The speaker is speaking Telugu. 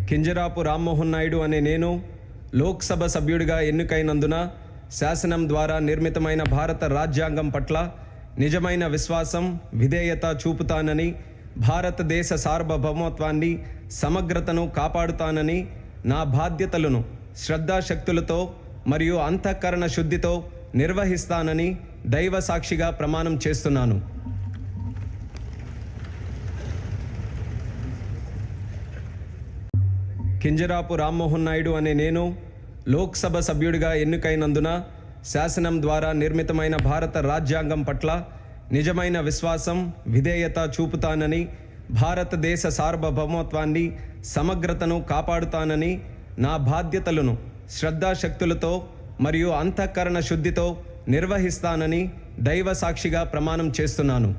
కింజరాపు రామ్మోహన్ నాయుడు అనే నేను లోక్సభ సభ్యుడిగా ఎన్నికైనందున శాసనం ద్వారా నిర్మితమైన భారత రాజ్యాంగం పట్ల నిజమైన విశ్వాసం, విధేయత చూపుతానని, భారతదేశ సార్వభౌమత్వాన్ని, సమగ్రతను కాపాడుతానని, నా బాధ్యతలను శ్రద్ధాశక్తులతో మరియు అంతఃకరణ శుద్ధితో నిర్వహిస్తానని దైవ సాక్షిగా ప్రమాణం చేస్తున్నాను. కింజరాపు రామ్మోహన్ నాయుడు అనే నేను లోక్సభ సభ్యుడిగా ఎన్నికైనందున శాసనం ద్వారా నిర్మితమైన భారత రాజ్యాంగం పట్ల నిజమైన విశ్వాసం, విధేయత చూపుతానని, భారతదేశ సార్వభౌమత్వాన్ని, సమగ్రతను కాపాడుతానని, నా బాధ్యతలను శ్రద్ధాశక్తులతో మరియు అంతఃకరణ శుద్ధితో నిర్వహిస్తానని దైవ సాక్షిగా ప్రమాణం చేస్తున్నాను.